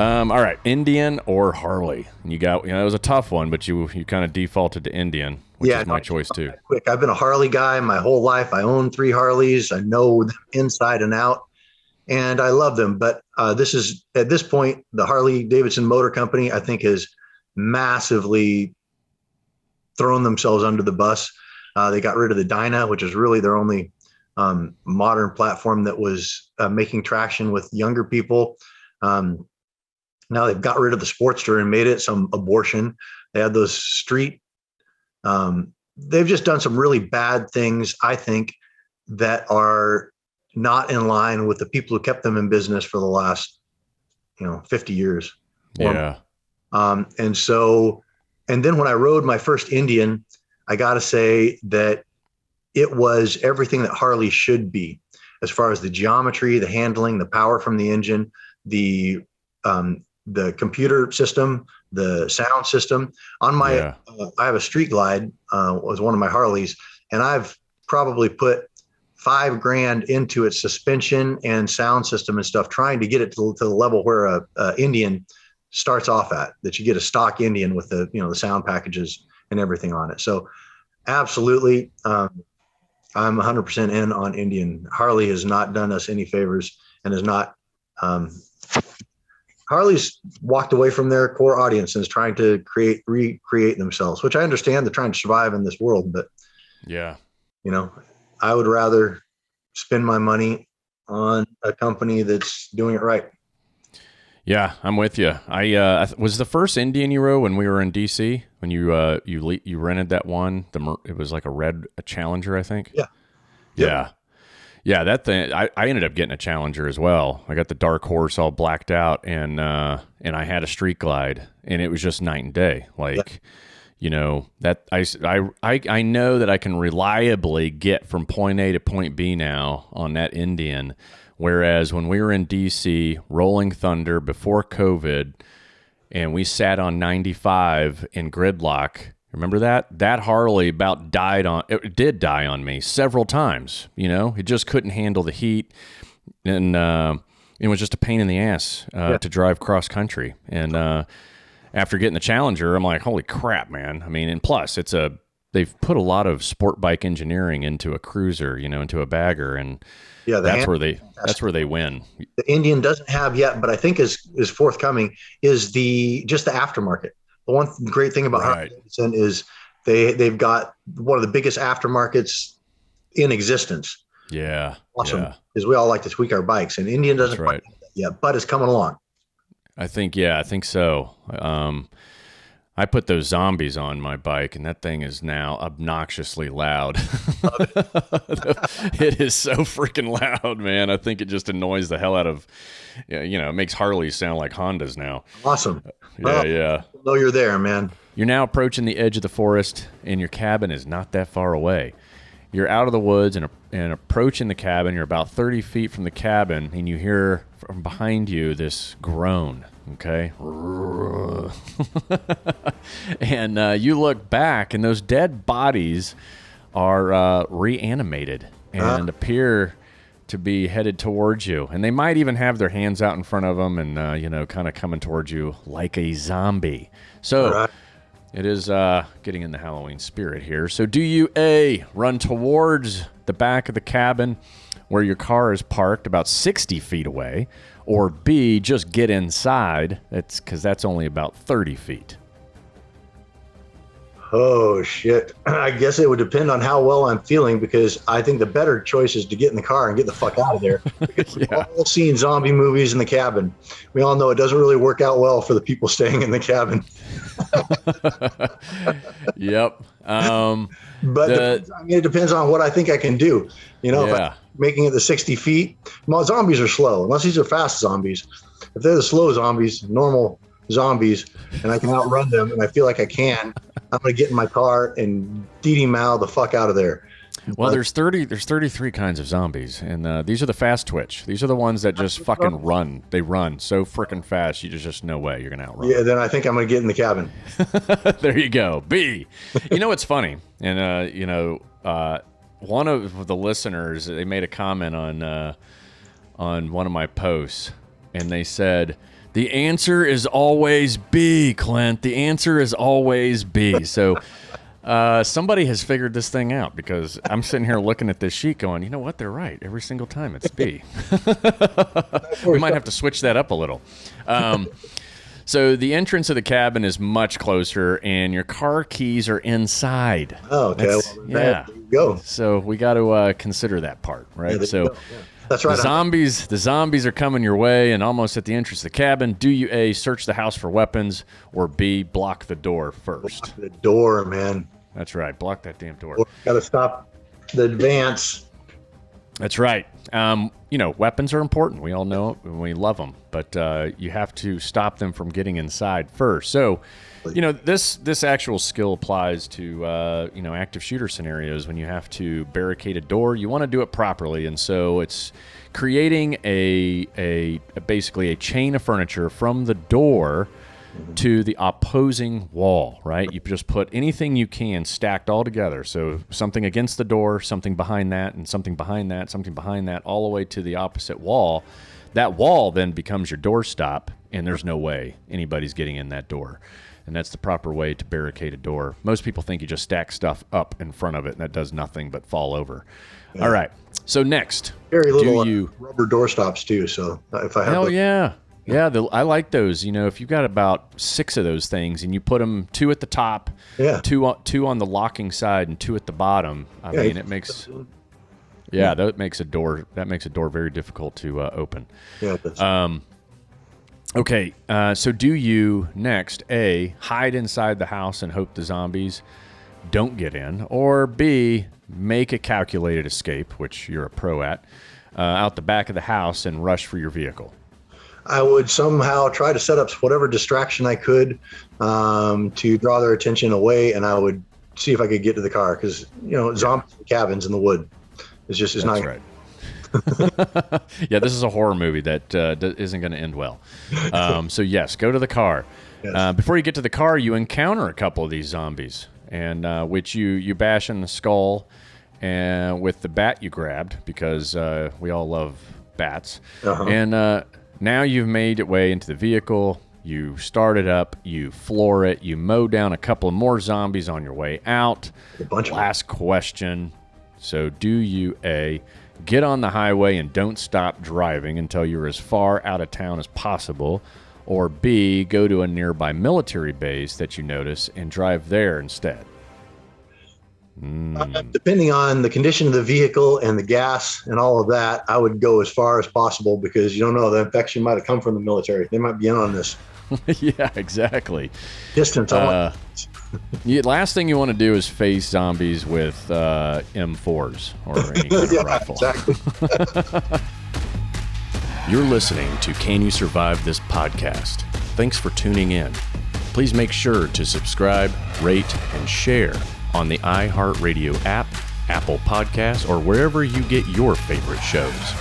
All right, Indian or Harley? You got, it was a tough one, but you kind of defaulted to Indian, which is my choice too. Quick, I've been a Harley guy my whole life. I own 3 Harleys. I know them inside and out, and I love them. But this is at this point, the Harley Davidson Motor Company, I think, has massively thrown themselves under the bus. They got rid of the Dyna, which is really their only modern platform that was making traction with younger people. Now they've got rid of the Sportster and made it some abortion. They had those street. They've just done some really bad things, I think, that are not in line with the people who kept them in business for the last, 50 years. Yeah. And then when I rode my first Indian, I got to say that it was everything that Harley should be, as far as the geometry, the handling, the power from the engine, the computer system, the sound system. On my, I have a Street Glide, was one of my Harleys, and I've probably put $5,000 into its suspension and sound system and stuff, trying to get it to the level where a Indian starts off at, that you get a stock Indian with the, the sound packages and everything on it. So absolutely. I'm 100% in on Indian. Harley has not done us any favors and has not, Harley's walked away from their core audience and is trying to recreate themselves, which I understand. They're trying to survive in this world, but yeah, I would rather spend my money on a company that's doing it right. Yeah, I'm with you. I was the first Indian you rode when we were in DC, when you rented that one. It was like a Challenger, I think. Yeah. Yep. Yeah, that thing. I ended up getting a Challenger as well. I got the Dark Horse all blacked out, and I had a Street Glide, and it was just night and day. Like, that I know that I can reliably get from point A to point B now on that Indian. Whereas when we were in DC, Rolling Thunder before COVID, and we sat on 95 in gridlock. Remember that? That Harley about it did die on me several times. It just couldn't handle the heat, and it was just a pain in the ass to drive cross country. And after getting the Challenger, I'm like, holy crap, man. I mean, and plus they've put a lot of sport bike engineering into a cruiser, into a bagger, and that's where they win. The Indian doesn't have yet, but I think is forthcoming, is just the aftermarket. The one great thing about Harley Davidson is they've got one of the biggest aftermarkets in existence. Yeah. Awesome. Because we all like to tweak our bikes, and Indian doesn't quite have that yet, but it's coming along. I think so. I put those zombies on my bike, and that thing is now obnoxiously loud. It is so freaking loud, man. I think it just annoys the hell out of, it makes Harleys sound like Hondas now. Awesome. Yeah. No, you're there, man. You're now approaching the edge of the forest, and your cabin is not that far away. You're out of the woods and approaching the cabin. You're about 30 feet from the cabin, and you hear from behind you this groan. Okay. And you look back, and those dead bodies are reanimated and appear to be headed towards you. And they might even have their hands out in front of them and, kind of coming towards you like a zombie. So it is getting in the Halloween spirit here. So do you, A, run towards the back of the cabin where your car is parked about 60 feet away, or B, just get inside? Because that's only about 30 feet. Oh, shit. I guess it would depend on how well I'm feeling, because I think the better choice is to get in the car and get the fuck out of there. Because we've all seen zombie movies in the cabin. We all know it doesn't really work out well for the people staying in the cabin. Yep. But it depends on what I think I can do. If I'm making it the 60 feet, well, zombies are slow, unless these are fast zombies. If they're the slow zombies, normal zombies, and I can outrun them, and I feel like I can, I'm going to get in my car and Mow the fuck out of there. Well, there's 33 kinds of zombies, and these are the fast twitch. These are the ones that just fucking run. They run so freaking fast, just no way you're going to outrun. Yeah, then I think I'm going to get in the cabin. There you go. B. What's funny? And, one of the listeners, they made a comment on one of my posts, and they said The answer is always B, Clint. The answer is always B. So somebody has figured this thing out, because I'm sitting here looking at this sheet going, you know what? They're right. Every single time it's B. We might have to switch that up a little. So the entrance of the cabin is much closer, and your car keys are inside. Oh, okay. Yeah. There you go. So we got to consider that part, right? Yeah, so that's right. The zombies are coming your way, and almost at the entrance of the cabin. Do you A, search the house for weapons, or B, block the door first? Block the door, man. That's right. Block that damn door. Got to stop the advance. That's right. Weapons are important. We all know it, and we love them. But you have to stop them from getting inside first. So, this actual skill applies to, active shooter scenarios when you have to barricade a door. You want to do it properly. And so it's creating basically a chain of furniture from the door to the opposing wall, right? You just put anything you can stacked all together. So something against the door, something behind that, and something behind that, something behind that, all the way to the opposite wall. That wall then becomes your doorstop, and there's no way anybody's getting in that door. And that's the proper way to barricade a door. Most people think you just stack stuff up in front of it, and that does nothing but fall over. Yeah. All right. So next, very little rubber door stops too. So if I have, hell yeah. Yeah, I like those. If you've got about 6 of those things, and you put them 2 at the top, two on the locking side, and 2 at the bottom. I mean, it makes that makes a door very difficult to open. Yeah. It does. Okay. So do you next A, hide inside the house and hope the zombies don't get in, or B, make a calculated escape, which you're a pro at, out the back of the house and rush for your vehicle? I would somehow try to set up whatever distraction I could to draw their attention away, and I would see if I could get to the car, because zombies in cabins in the wood is not right. Yeah, this is a horror movie that isn't going to end well. So yes, go to the car. Yes. Before you get to the car, you encounter a couple of these zombies, and which you bash in the skull, and with the bat you grabbed, because we all love bats, and. Now you've made your way into the vehicle, you start it up, you floor it, you mow down a couple of more zombies on your way out. Last question. So do you A, get on the highway and don't stop driving until you're as far out of town as possible, or B, go to a nearby military base that you notice and drive there instead? Depending on the condition of the vehicle and the gas and all of that, I would go as far as possible, because you don't know, the infection might have come from the military. They might be in on this. Yeah, exactly. Distance. Last thing you want to do is face zombies with M4s or any kind of rifle. Exactly. You're listening to Can You Survive This Podcast? Thanks for tuning in. Please make sure to subscribe, rate, and share on the iHeartRadio app, Apple Podcasts, or wherever you get your favorite shows.